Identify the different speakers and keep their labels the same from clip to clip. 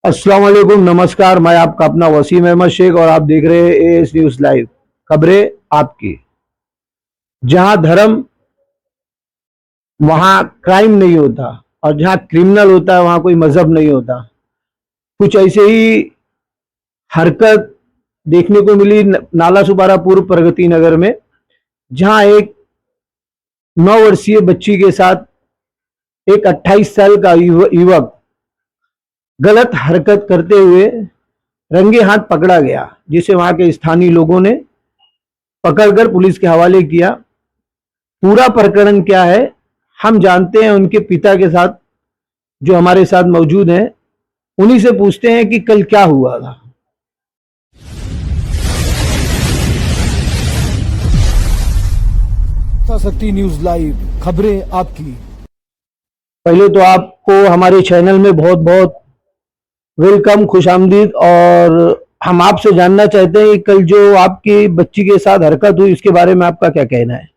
Speaker 1: अस्सलाम वालेकुम, नमस्कार। मैं आपका अपना वसीम अहमद शेख और आप देख रहे हैं एएस न्यूज लाइव। खबरें आपकी। जहां धर्म वहां क्राइम नहीं होता और जहां क्रिमिनल होता है वहां कोई मजहब नहीं होता। कुछ ऐसे ही हरकत देखने को मिली नाला सुपारा पूर्व प्रगति नगर में, जहां एक 9 वर्षीय बच्ची के साथ एक 28 साल का युवक गलत हरकत करते हुए रंगे हाथ पकड़ा गया, जिसे वहां के स्थानीय लोगों ने पकड़कर पुलिस के हवाले किया। पूरा प्रकरण क्या है हम जानते हैं उनके पिता के साथ, जो हमारे साथ मौजूद हैं। उन्हीं से पूछते हैं कि कल क्या हुआ था।
Speaker 2: शक्ति न्यूज लाइव, खबरें आपकी।
Speaker 1: पहले तो आपको हमारे चैनल में बहुत बहुत वेलकम, खुशामदीद। और हम आपसे जानना चाहते हैं कि कल जो आपकी बच्ची के साथ हरकत हुई उसके बारे में आपका क्या कहना है।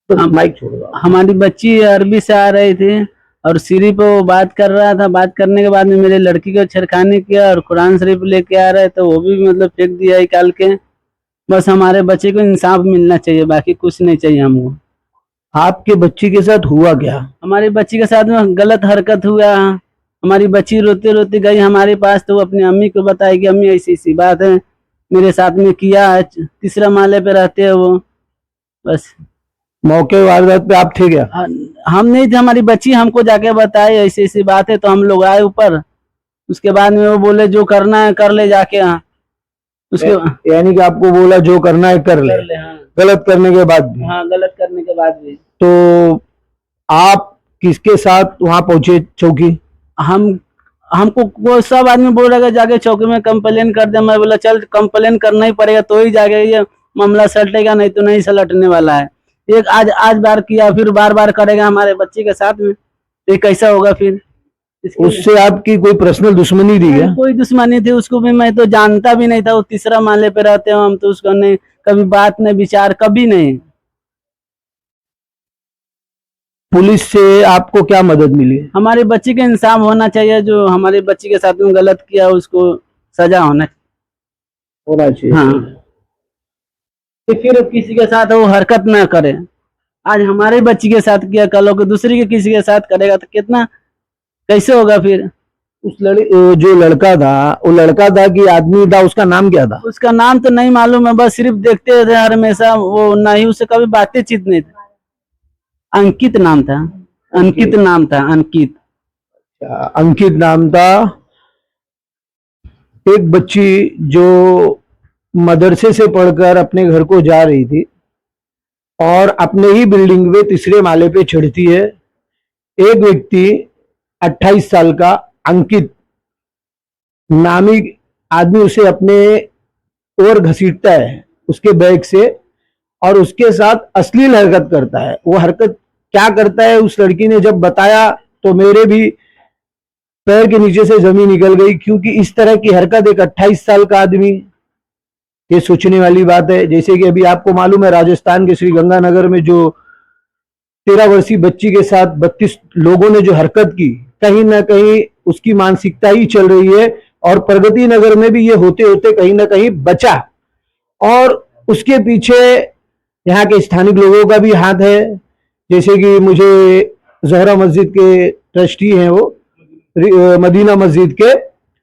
Speaker 1: तो माइक छोड़ो।
Speaker 3: हमारी बच्ची अरबी से आ रही थी और सीढ़ी पे वो बात कर रहा था। बात करने के बाद में मेरे लड़की को छेड़खानी किया और कुरान शरीफ लेके आ रहे तो वो भी मतलब फेंक दिया निकाल के। बस हमारे बच्चे को इंसाफ मिलना चाहिए, बाकी कुछ नहीं चाहिए हमको।
Speaker 1: आपके बच्ची के साथ हुआ क्या?
Speaker 3: हमारी बच्ची के साथ में गलत हरकत हुआ। हमारी बच्ची रोते रोते गई हमारे पास तो वो अपनी अम्मी को बताई कि अम्मी ऐसी ऐसी बात है मेरे साथ में किया है। तीसरा माले पे रहते हैं वो। बस
Speaker 1: मौके वारदात पे आप थे क्या?
Speaker 3: हम नहीं थे, हमारी बच्ची हमको जाके बताई ऐसी ऐसी बात है तो हम लोग आए ऊपर। उसके बाद में वो बोले जो करना है कर ले जाके। हाँ उसके
Speaker 1: यानी कि आपको बोला जो करना है कर ले।
Speaker 3: हाँ।
Speaker 1: गलत करने के बाद भी?
Speaker 3: हाँ, गलत करने के बाद भी।
Speaker 1: तो आप किसके साथ वहां पहुंचे चौकी?
Speaker 3: हमको वो सब आदमी बोल रहा है जाके चौकी में कंप्लेन कर दे। मैं बोला चल कंप्लेन करना ही पड़ेगा तो ही जाके ये मामला सलटेगा, नहीं तो नहीं सलटने वाला है। एक आज बार किया फिर बार बार करेगा हमारे बच्चे के साथ में, ये कैसा होगा फिर।
Speaker 1: उससे आपकी कोई पर्सनल दुश्मनी थी क्या?
Speaker 3: कोई दुश्मनी थी, उसको भी मैं तो जानता भी नहीं था। वो तीसरा माले पे रहते हैं हम तो उसको नहीं कभी बात नहीं विचार कभी नहीं।
Speaker 1: पुलिस से आपको क्या मदद मिली?
Speaker 3: हमारे बच्चे का इंसाफ होना चाहिए, जो हमारे बच्चे के साथ में गलत किया उसको सजा होना
Speaker 1: चाहिए।
Speaker 3: हाँ, फिर किसी के साथ वो हरकत ना करे। आज हमारे बच्ची के साथ किया, कल को दूसरी के किसी के साथ करेगा तो कितना कैसे होगा फिर।
Speaker 1: जो लड़का था वो लड़का था कि आदमी था? उसका नाम क्या था?
Speaker 3: उसका नाम तो नहीं मालूम है, बस सिर्फ देखते थे हमेशा वो, नहीं उससे कभी बातचीत नहीं थी। अंकित नाम था, अंकित नाम था, अंकित।
Speaker 1: अंकित नाम था। एक बच्ची जो मदरसे से पढ़कर अपने घर को जा रही थी और अपने ही बिल्डिंग में तीसरे माले पे चढ़ती है। एक व्यक्ति 28 साल का अंकित नामी आदमी उसे अपने ओर घसीटता है उसके बैग से और उसके साथ अश्लील हरकत करता है। वो हरकत क्या करता है उस लड़की ने जब बताया तो मेरे भी पैर के नीचे से जमीन निकल गई, क्योंकि इस तरह की हरकत एक 28 साल का आदमी, ये सोचने वाली बात है। जैसे कि अभी आपको मालूम है राजस्थान के श्रीगंगानगर में जो 13 वर्षीय बच्ची के साथ 32 लोगों ने जो हरकत की, कहीं ना कहीं उसकी मानसिकता ही चल रही है। और प्रगति नगर में भी ये होते होते कहीं ना कहीं बचा और उसके पीछे यहाँ के स्थानिक लोगों का भी हाथ है। जैसे कि मुझे जहरा मस्जिद के ट्रस्टी हैं वो मदीना मस्जिद के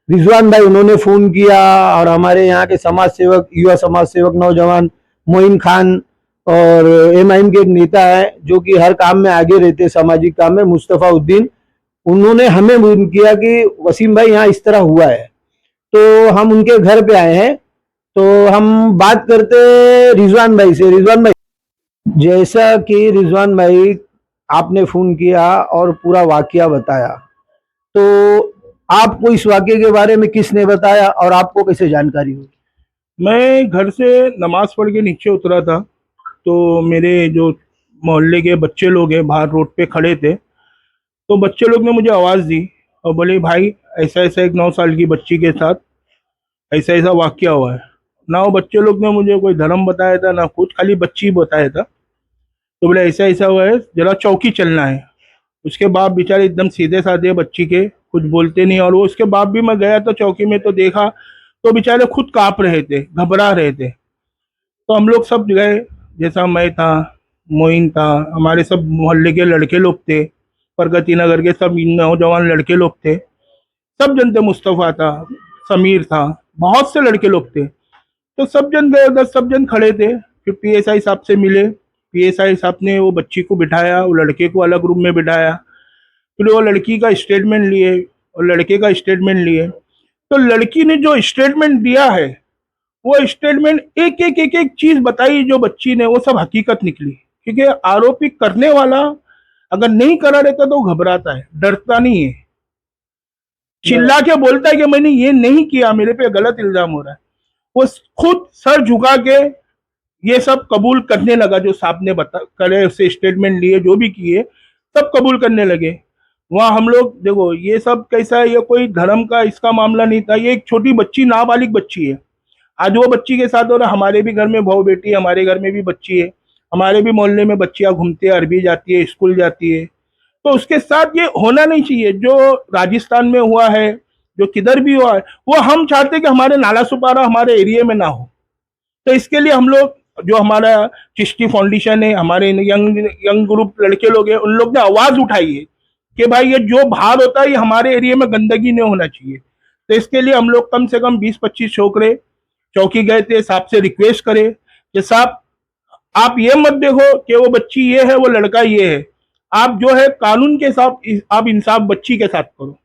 Speaker 1: रिजवान भाई, उन्होंने फोन किया और हमारे यहाँ के समाज सेवक, युवा समाज सेवक नौजवान मोइन खान और एमआईएम के एक नेता है जो कि हर काम में आगे रहते सामाजिक काम में, मुस्तफा उद्दीन, उन्होंने हमें फोन किया कि वसीम भाई यहाँ इस तरह हुआ है। तो हम उनके घर पे आए हैं तो हम बात करते रिजवान भाई से। रिजवान भाई, जैसा कि रिजवान भाई आपने फोन किया और पूरा वाकया बताया, तो आपको इस वाकये के बारे में किसने बताया और आपको कैसे जानकारी हुई?
Speaker 4: मैं घर से नमाज पढ़ के नीचे उतरा था तो मेरे जो मोहल्ले के बच्चे लोग हैं बाहर रोड पे खड़े थे, तो बच्चे लोग ने मुझे आवाज़ दी और बोले भाई ऐसा ऐसा एक 9 साल की बच्ची के साथ ऐसा ऐसा वाकया हुआ है। ना वो बच्चे लोग ने मुझे कोई धर्म बताया था ना कुछ, खाली बच्ची बताया था। तो बोले ऐसा ऐसा हुआ है, जरा चौकी चलना है। उसके बाप बेचारे एकदम सीधे साधे बच्ची के, कुछ बोलते नहीं। और वो उसके बाद भी मैं गया तो चौकी में तो देखा तो बेचारे खुद कांप रहे थे, घबरा रहे थे। तो हम लोग सब गए, जैसा मैं था, मोइन था, हमारे सब मोहल्ले के लड़के लोग थे, प्रगति नगर के सब नौजवान लड़के लोग थे, सब जन थे, मुस्तफ़ा था, समीर था, बहुत से लड़के लोग थे। तो सब जन गए उधर, सब जन खड़े थे। फिर पीएसआई साहब से मिले, पीएसआई साहब ने वो बच्ची को बिठाया, वो लड़के को अलग रूम में बिठाया, फिर वो लड़की का स्टेटमेंट लिए और लड़के का स्टेटमेंट लिए। तो लड़की ने जो स्टेटमेंट दिया है, वो स्टेटमेंट एक एक एक एक चीज बताई जो बच्ची ने, वो सब हकीकत निकली। क्योंकि आरोपी करने वाला अगर नहीं करा रहता तो घबराता है, डरता नहीं है, चिल्ला के बोलता है कि मैंने ये नहीं किया, मेरे पे गलत इल्जाम हो रहा है। वो खुद सर झुका के ये सब कबूल करने लगा, जो साहब ने बता करे, उससे स्टेटमेंट लिए, जो भी किए सब कबूल करने लगे। वहाँ हम लोग देखो, ये सब कैसा है, ये कोई धर्म का इसका मामला नहीं था, ये एक छोटी बच्ची, नाबालिग बच्ची है। आज वो बच्ची के साथ हो रहा, हमारे भी घर में बहू बेटी है, हमारे घर में भी बच्ची है, हमारे भी मोहल्ले में बच्चियां घूमती है, अरबी जाती है, स्कूल जाती है। तो उसके साथ ये होना नहीं चाहिए। जो राजस्थान में हुआ है, जो किधर भी हुआ है, वो हम चाहते कि हमारे नाला सुपारा हमारे एरिया में ना हो। तो इसके लिए हम लोग, जो हमारा चिश्ती फाउंडेशन है, हमारे यंग ग्रुप लड़के लोग हैं, उन लोग ने आवाज उठाई है कि भाई ये जो बाहर होता है, ये हमारे एरिया में गंदगी नहीं होना चाहिए। तो इसके लिए हम लोग कम से कम 20-25 छोकरे चौकी गए थे, साहब से रिक्वेस्ट करे कि साहब आप ये मत देखो कि वो बच्ची ये है, वो लड़का ये है, आप जो है कानून के साथ आप इंसाफ बच्ची के साथ करो।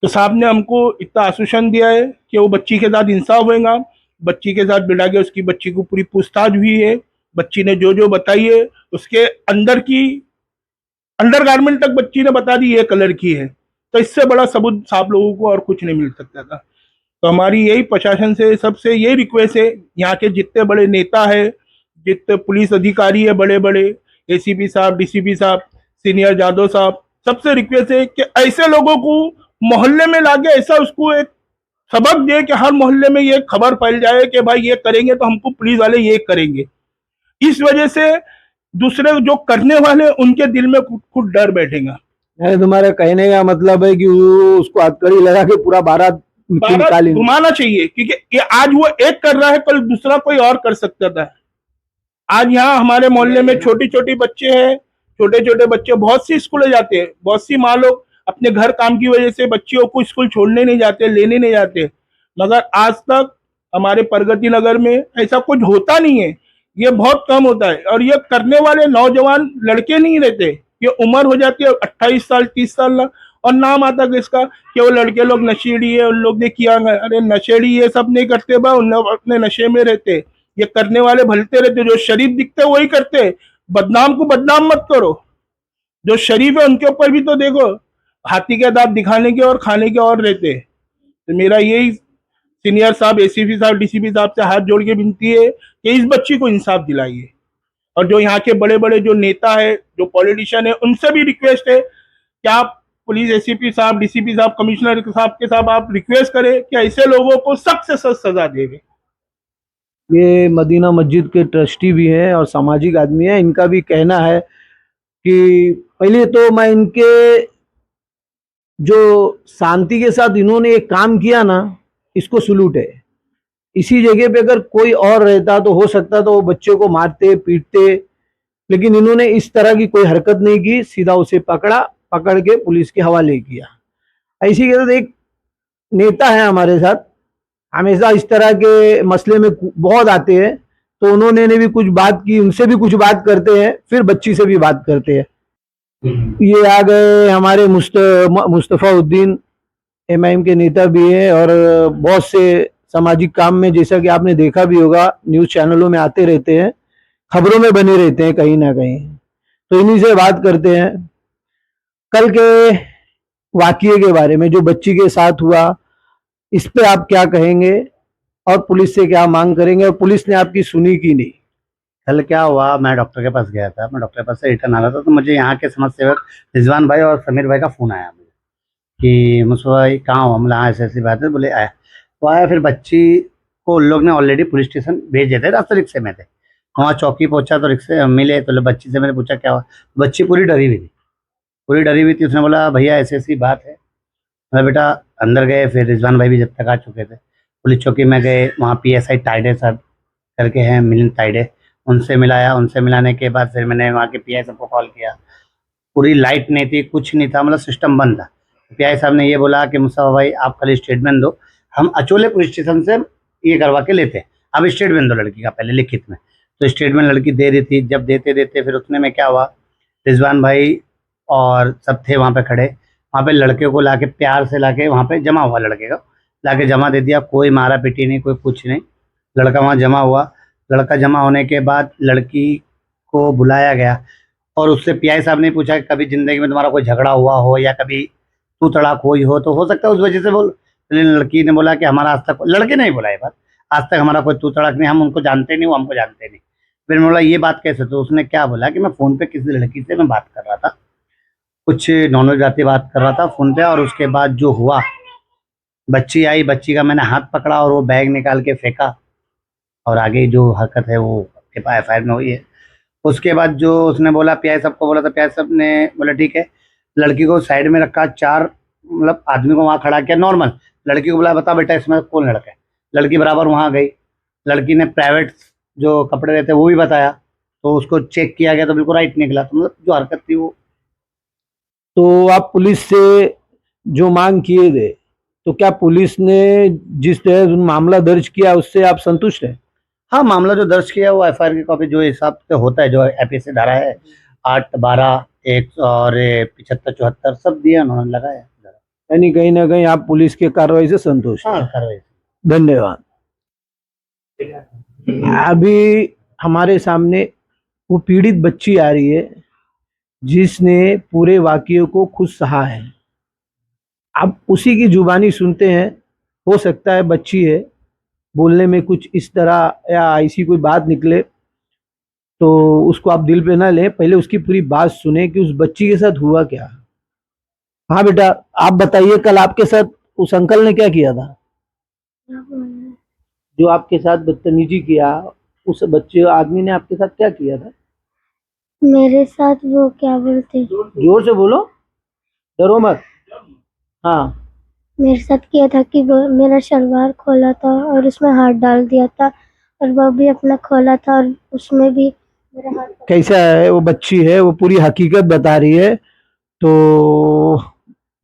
Speaker 4: तो साहब ने हमको इतना आश्वासन दिया है कि वो बच्ची के साथ इंसाफ होगा। बच्ची के साथ बिठा के उसकी बच्ची को पूरी पूछताछ हुई है, बच्ची ने जो जो बताई है, उसके अंदर की अंडरगारमेंट तक बच्ची ने बता दी ये कलर की है। तो इससे बड़ा सबूत साहब लोगों को और कुछ नहीं मिल सकता था। तो हमारी यही प्रशासन से सबसे यही रिक्वेस्ट है, यहाँ के जितने बड़े नेता है, जितने पुलिस अधिकारी है, बड़े बड़े एसीपी साहब, डीसीपी साहब, सीनियर जादव साहब, सबसे रिक्वेस्ट है कि ऐसे लोगों को मोहल्ले में लाके ऐसा उसको एक सबक दे कि हर मोहल्ले में ये खबर फैल जाए कि भाई ये करेंगे तो हमको पुलिस वाले ये करेंगे। इस वजह से दूसरे जो करने वाले उनके दिल में खुद डर बैठेगा।
Speaker 1: यानी तुम्हारे कहने का मतलब है कि वो उसको हथकड़ी लगा के पूरा बारात निकाली
Speaker 4: घुमाना चाहिए, क्योंकि ये आज वो एक कर रहा है, कल दूसरा कोई और कर सकता था। आज यहाँ हमारे मोहल्ले में छोटी छोटी बच्चे हैं, छोटे छोटे बच्चे बहुत सी स्कूलें जाते हैं, बहुत सी माँ लोग अपने घर काम की वजह से बच्चियों को स्कूल छोड़ने नहीं जाते, लेने नहीं जाते, मगर आज तक हमारे प्रगति नगर में ऐसा कुछ होता नहीं है। ये बहुत कम होता है। और ये करने वाले नौजवान लड़के नहीं रहते, ये उम्र हो जाती है 28 साल 30 साल, और नाम आता है इसका कि वो लड़के लोग नशेड़ी है, उन लोग ने किया। अरे नशेड़ी ये सब नहीं करते बा, उन लोग अपने नशे में रहते। ये करने वाले भलते रहते, जो शरीफ दिखते वही करते। बदनाम को बदनाम मत करो, जो शरीफ है उनके ऊपर भी तो देखो, हाथी के दांत दिखाने के और खाने के और रहते। तो मेरा यही सीनियर साहब, एसीपी साहब, डीसीपी साहब से हाथ जोड़ के विनती है कि इस बच्ची को इंसाफ दिलाइए। और जो यहाँ के बड़े बड़े जो नेता है, जो पॉलिटिशियन है, उनसे भी रिक्वेस्ट है कि आप पुलिस एसीपी साहब, डीसीपी साहब, कमिश्नर साहब के साथ आप रिक्वेस्ट करें कि ऐसे लोगों को सख्त से सख्त सजा देवे।
Speaker 1: ये मदीना मस्जिद के ट्रस्टी भी हैं और सामाजिक आदमी हैं। इनका भी कहना है कि पहले तो मैं इनके जो शांति के साथ इन्होंने एक काम किया ना, इसको सलूट है। इसी जगह पे अगर कोई और रहता तो हो सकता तो वो बच्चे को मारते पीटते, लेकिन इन्होंने इस तरह की कोई हरकत नहीं की, सीधा उसे पकड़ के पुलिस के हवाले किया। ऐसी के साथ एक नेता है हमारे साथ, हमेशा इस तरह के मसले में बहुत आते हैं, तो उन्होंने भी कुछ बात की, उनसे भी कुछ बात करते हैं, फिर बच्ची से भी बात करते हैं। ये आ गए हमारे मुस्तफ़ा उद्दीन, एमआईएम के नेता भी है और बहुत से सामाजिक काम में, जैसा कि आपने देखा भी होगा, न्यूज चैनलों में आते रहते हैं, खबरों में बने रहते हैं कहीं ना कहीं। तो इन्हीं से बात करते हैं कल के वाकये के बारे में, जो बच्ची के साथ हुआ, इस पे आप क्या कहेंगे और पुलिस से क्या मांग करेंगे, और पुलिस ने आपकी सुनी की नहीं?
Speaker 5: कल क्या हुआ, मैं डॉक्टर के पास गया था, मैं डॉक्टर के पास से रिटर्न आ रहा था, तो मुझे यहाँ के समाज सेवक रिजवान भाई और समीर भाई का फ़ोन आया मुझे कि मुझसे भाई कहाँ हो। हमला ऐसी बात है, बोले आया। तो आया, फिर बच्ची को उन लोग ने ऑलरेडी पुलिस स्टेशन भेज दिए थे, रास्ते रिक्शे में थे। वहाँ चौकी पहुँचा तो रिक्शे मिले, तो बच्ची से मैंने पूछा क्या हुआ। बच्ची पूरी डरी हुई थी, पूरी डरी हुई थी। उसने बोला भैया ऐसी ऐसी बात है, मतलब बेटा अंदर गए, फिर रिजवान भाई भी जब तक आ चुके थे, पुलिस चौकी में गए, वहाँ PSI ताइडे साहब करके हैं, मिलिंद ताइडे, उनसे मिलाया। उनसे मिलाने के बाद फिर मैंने वहाँ के PI साहब को कॉल किया। पूरी लाइट नहीं थी, कुछ नहीं था, मतलब सिस्टम बंद था। PI साहब ने ये बोला कि मुस्तफा भाई आप खाली स्टेटमेंट दो, हम अचोले पुलिस स्टेशन से ये करवा के लेते हैं, आप स्टेटमेंट दो लड़की का पहले लिखित में। तो स्टेटमेंट लड़की दे रही थी। जब देते देते फिर उतने में क्या हुआ, रिजवान भाई और सब थे वहाँ पे खड़े, वहाँ पे लड़के को लाके प्यार से लाके वहाँ पे जमा हुआ, लड़के को लाके जमा दे दिया। कोई मारा पीटी नहीं, कोई कुछ नहीं, लड़का वहाँ जमा हुआ। लड़का जमा होने के बाद लड़की को बुलाया गया और उससे PI साहब ने पूछा कि कभी ज़िंदगी में तुम्हारा कोई झगड़ा हुआ हो या कभी तू तड़ाक हुई हो, तो हो सकता है उस वजह से बोल। लेकिन लड़की ने बोला कि हमारा आज तक, लड़के नहीं बोला ये बात, आज तक हमारा कोई तू तड़ाक नहीं, हम उनको जानते नहीं, वो हमको जानते नहीं। फिर मैं बोला ये बात कैसे, तो उसने क्या बोला कि मैं फ़ोन पे किसी लड़की से मैं बात कर रहा था, कुछ नॉनवेज जाती बात कर रहा था फ़ोन पे, और उसके बाद जो हुआ, बच्ची आई, बच्ची का मैंने हाथ पकड़ा और वो बैग निकाल के फेंका, और आगे जो हरकत है वो FIR में हुई है। उसके बाद जो उसने बोला, PI साहब को बोला, तो PI साहब ने बोला ठीक है, लड़की को साइड में रखा, 4 मतलब आदमी को वहाँ खड़ा किया नॉर्मल। लड़की को बोला बता बेटा इसमें कौन लड़का है। लड़की बराबर वहाँ गई, लड़की ने प्राइवेट जो कपड़े रहते वो भी बताया, तो उसको चेक किया गया तो बिल्कुल राइट निकला। तो मतलब जो हरकत थी वो,
Speaker 1: तो आप पुलिस से जो मांग किए थे, तो क्या पुलिस ने जिस तरह मामला दर्ज किया उससे आप संतुष्ट हैं?
Speaker 5: हाँ, मामला जो दर्ज किया वो FIR की कॉपी जो हिसाब से होता है, जो IPC धारा है 8, 12, 1 और 75, 74 सब दिया उन्होंने, लगाया।
Speaker 1: यानी कहीं ना कहीं आप पुलिस की कार्रवाई से संतुष्ट हैं।
Speaker 5: हाँ, कार्रवाई।
Speaker 1: धन्यवाद। अभी हमारे सामने वो पीड़ित बच्ची आ रही है जिसने पूरे वाकये को खुद सहा है। अब उसी की जुबानी सुनते हैं। हो सकता है बच्ची है, बोलने में कुछ इस तरह या ऐसी कोई बात निकले, तो उसको आप दिल पे ना लें, पहले उसकी पूरी बात सुने कि उस बच्ची के साथ हुआ क्या। हाँ बेटा, आप बताइए कल आपके साथ उस अंकल ने क्या किया था? जो आपके साथ बदतमीजी किया, उस बच्चे आदमी ने आपके साथ क्या किया था?
Speaker 6: मेरे साथ वो क्या बोलते,
Speaker 1: जोर से बोलो, डरो मत। हाँ,
Speaker 6: मेरे साथ किया था कि वो मेरा शलवार खोला था और उसमें हाथ डाल दिया था, और वो भी अपना खोला था और उसमें भी मेरा हाथ।
Speaker 1: कैसा है वो बच्ची है, वो पूरी हकीकत बता रही है, तो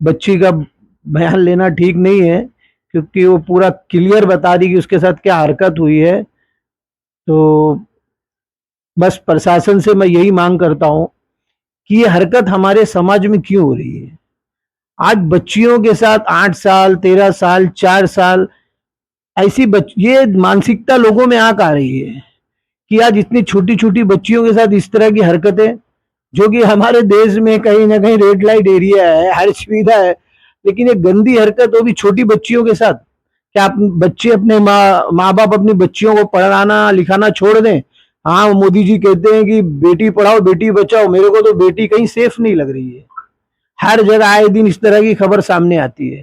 Speaker 1: बच्ची का बयान लेना ठीक नहीं है क्योंकि वो पूरा क्लियर बता दी कि उसके साथ क्या हरकत हुई है। तो बस प्रशासन से मैं यही मांग करता हूँ कि ये हरकत हमारे समाज में क्यों हो रही है। आज बच्चियों के साथ 8 साल, 13 साल, 4 साल ऐसी ये मानसिकता लोगों में आ रही है कि आज इतनी छोटी छोटी बच्चियों के साथ इस तरह की हरकतें, जो कि हमारे देश में कहीं ना कहीं रेड लाइट एरिया है, हर सुविधा है, लेकिन ये गंदी हरकत वो भी छोटी बच्चियों के साथ। क्या आप बच्चे अपने माँ बाप अपनी बच्चियों को पढ़ाना लिखाना छोड़ दें? हाँ, मोदी जी कहते हैं कि बेटी पढ़ाओ बेटी बचाओ, मेरे को तो बेटी कहीं सेफ नहीं लग रही है। हर जगह आए दिन इस तरह की खबर सामने आती है।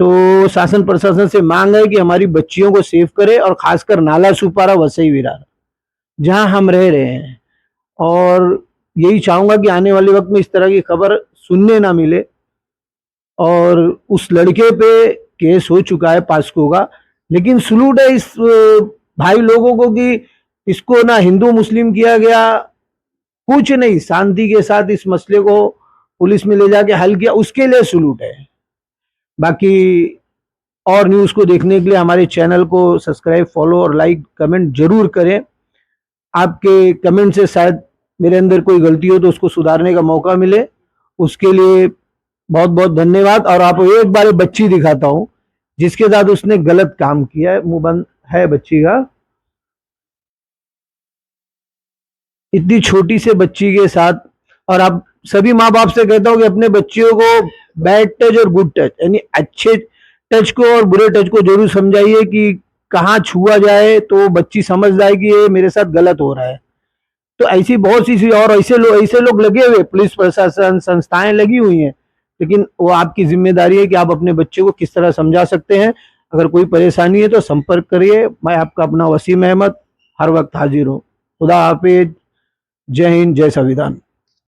Speaker 1: तो शासन प्रशासन से मांग है कि हमारी बच्चियों को सेफ करे, और खासकर नाला सुपारा वसई विरार जहां हम रह रहे हैं। और यही चाहूंगा कि आने वाले वक्त में इस तरह की खबर सुनने ना मिले। और उस लड़के पे केस हो चुका है पास्को का, लेकिन सलूट है इस भाई लोगों को कि इसको ना हिंदू मुस्लिम किया गया, कुछ नहीं, शांति के साथ इस मसले को पुलिस में ले जाके हल किया, उसके लिए सलूट है। बाकी और न्यूज़ को देखने के लिए हमारे चैनल को सब्सक्राइब, फॉलो और लाइक कमेंट जरूर करें। आपके कमेंट से शायद मेरे अंदर कोई गलती हो तो उसको सुधारने का मौका मिले, उसके लिए बहुत बहुत धन्यवाद। और आपको एक बार बच्ची दिखाता हूं जिसके साथ उसने गलत काम किया है। मुंह बंद है बच्ची का। इतनी छोटी से बच्ची के साथ, और आप सभी माँ बाप से कहता हूँ कि अपने बच्चियों को बैड टच और गुड टच, यानी अच्छे टच को और बुरे टच को जरूर समझाइए कि कहाँ छुआ जाए तो बच्ची समझ जाए कि ये मेरे साथ गलत हो रहा है। तो ऐसी बहुत सी और ऐसे लोग लगे हुए, पुलिस प्रशासन संस्थाएं लगी हुई हैं, लेकिन वो आपकी जिम्मेदारी है कि आप अपने बच्चे को किस तरह समझा सकते हैं। अगर कोई परेशानी है तो संपर्क करिए। मैं आपका अपना वसीम अहमद हर वक्त हाजिर हूँ। खुदा हाफिज। जय हिंद, जय संविधान।